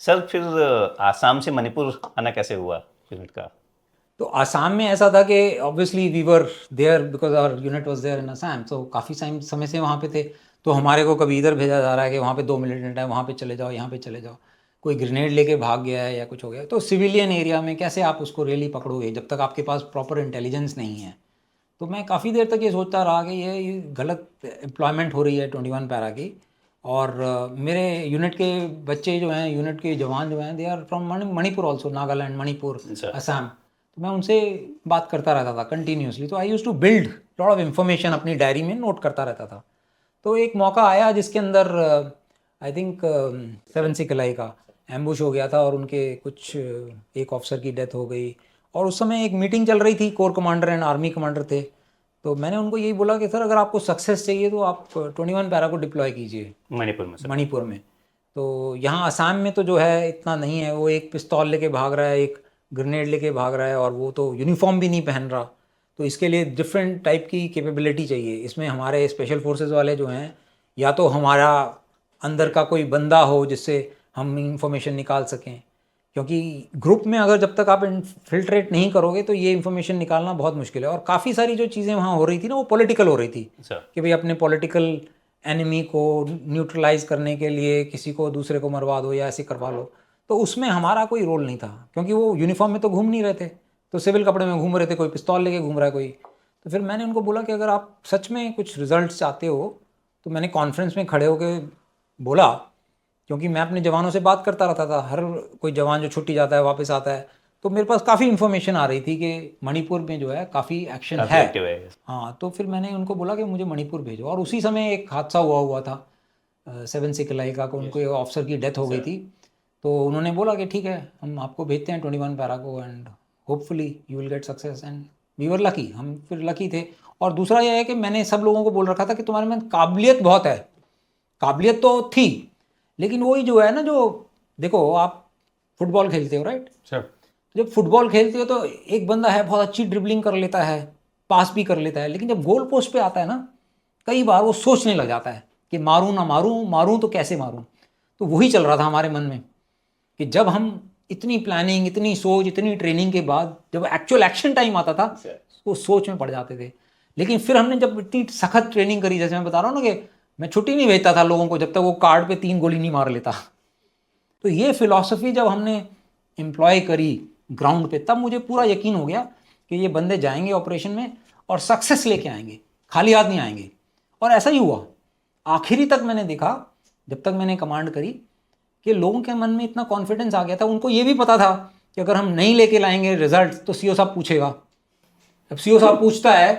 Sir फिर आसाम से मणिपुर आना कैसे हुआ यूनिट का? तो आसाम में ऐसा था कि obviously we were there because our unit was there in Assam, तो काफ़ी समय से वहाँ पे थे। तो हमारे को कभी इधर भेजा जा रहा है कि वहाँ पे 2 मिलिटेंट है, वहाँ पे चले जाओ, यहाँ पे चले जाओ। कोई ग्रेनेड लेके भाग गया है या कुछ हो गया, तो सिविलियन एरिया में कैसे आप उसको रियली पकड़ोगे जब तक आपके पास प्रॉपर इंटेलिजेंस नहीं है। तो मैं काफ़ी देर तक ये सोचता रहा कि ये गलत एम्प्लॉयमेंट हो रही है 21 पैरा की। और मेरे यूनिट के बच्चे जो हैं, यूनिट के जवान जो हैं, they are from Manipur also, Nagaland, Manipur, अच्छा। असम। तो मैं उनसे बात करता रहता था कंटिन्यूसली, तो I use to build lot of information, अपनी डायरी में नोट करता रहता था। तो एक मौका आया जिसके अंदर आई थिंक 7 सिकलाई का एम्बुश हो गया था और उनके कुछ एक ऑफिसर की डेथ हो गई। और उस समय एक मीटिंग चल रही थी, core commander and army commander थे। तो मैंने उनको यही बोला कि सर अगर आपको सक्सेस चाहिए तो आप 21 पैरा को डिप्लॉय कीजिए मणिपुर में सर? मणिपुर में। तो यहाँ आसाम में तो जो है इतना नहीं है, वो एक पिस्तौल लेके भाग रहा है, एक ग्रेनेड लेके भाग रहा है, और वो तो यूनिफॉर्म भी नहीं पहन रहा। तो इसके लिए डिफरेंट टाइप की कैपेबिलिटी चाहिए। इसमें हमारे स्पेशल फोर्सेस वाले जो हैं, या तो हमारा अंदर का कोई बंदा हो जिससे हम इंफॉर्मेशन निकाल सकें, क्योंकि ग्रुप में अगर जब तक आप फिल्ट्रेट नहीं करोगे तो ये इन्फॉर्मेशन निकालना बहुत मुश्किल है। और काफ़ी सारी जो चीज़ें वहाँ हो रही थी ना, वो पॉलिटिकल हो रही थी अच्छा। कि भाई अपने पॉलिटिकल एनिमी को न्यूट्रलाइज करने के लिए किसी को दूसरे को मरवा दो या ऐसे करवा लो। तो उसमें हमारा कोई रोल नहीं था, क्योंकि वो यूनिफॉर्म में तो घूम नहीं रहे थे, तो सिविल कपड़े में घूम रहे थे, कोई पिस्तौल लेके घूम रहा है कोई। तो फिर मैंने उनको बोला कि अगर आप सच में कुछ रिजल्ट चाहते हो, तो मैंने कॉन्फ्रेंस में खड़े होकर बोला, क्योंकि मैं अपने जवानों से बात करता रहता था, हर कोई जवान जो छुट्टी जाता है वापस आता है, तो मेरे पास काफ़ी इन्फॉर्मेशन आ रही थी कि मणिपुर में जो है काफ़ी एक्शन काफी है। एक्टिव है। हाँ, तो फिर मैंने उनको बोला कि मुझे मणिपुर भेजो। और उसी समय एक हादसा हुआ था 7 सिकलाई का, उनको एक ऑफिसर की डेथ हो गई थी। तो उन्होंने बोला कि ठीक है, हम आपको भेजते हैं 21 पैरा को, and hopefully you will get success. And we were lucky, हम फिर लकी थे। और दूसरा यह है कि मैंने सब लोगों को बोल रखा था कि तुम्हारे में काबिलियत बहुत है। काबिलियत तो थी, लेकिन वही जो है ना, जो देखो आप फुटबॉल खेलते हो, राइट? सर जब फुटबॉल खेलते हो तो एक बंदा है बहुत अच्छी ड्रिबलिंग कर लेता है, पास भी कर लेता है, लेकिन जब गोल पोस्ट पे आता है ना, कई बार वो सोचने लग जाता है कि मारूं ना मारूं, मारूं तो कैसे मारूं। तो वही चल रहा था हमारे मन में कि जब हम इतनी प्लानिंग, इतनी सोच, इतनी ट्रेनिंग के बाद जब एक्चुअल एक्शन टाइम आता था, वो सोच में पड़ जाते थे। लेकिन फिर हमने जब इतनी सख्त ट्रेनिंग करी, जैसे मैं बता रहा हूँ ना कि मैं छुट्टी नहीं भेजता था लोगों को जब तक वो कार्ड पे 3 गोली नहीं मार लेता। तो ये फिलॉसफी जब हमने एम्प्लॉय करी ग्राउंड पे, तब मुझे पूरा यकीन हो गया कि ये बंदे जाएंगे ऑपरेशन में और सक्सेस लेके आएंगे, खाली हाथ नहीं आएंगे। और ऐसा ही हुआ। आखिरी तक मैंने देखा, जब तक मैंने कमांड करी, कि लोगों के मन में इतना कॉन्फिडेंस आ गया था। उनको ये भी पता था कि अगर हम नहीं लेके लाएंगे रिजल्ट तो सीओ साहब पूछेगा। अब सीओ साहब पूछता है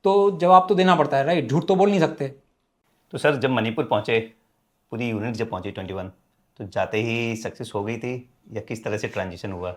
तो जवाब तो देना पड़ता है, राइट? झूठ तो बोल नहीं सकते। तो सर जब मणिपुर पहुंचे, पूरी यूनिट जब पहुंची 21, तो जाते ही सक्सेस हो गई थी या किस तरह से ट्रांजिशन हुआ?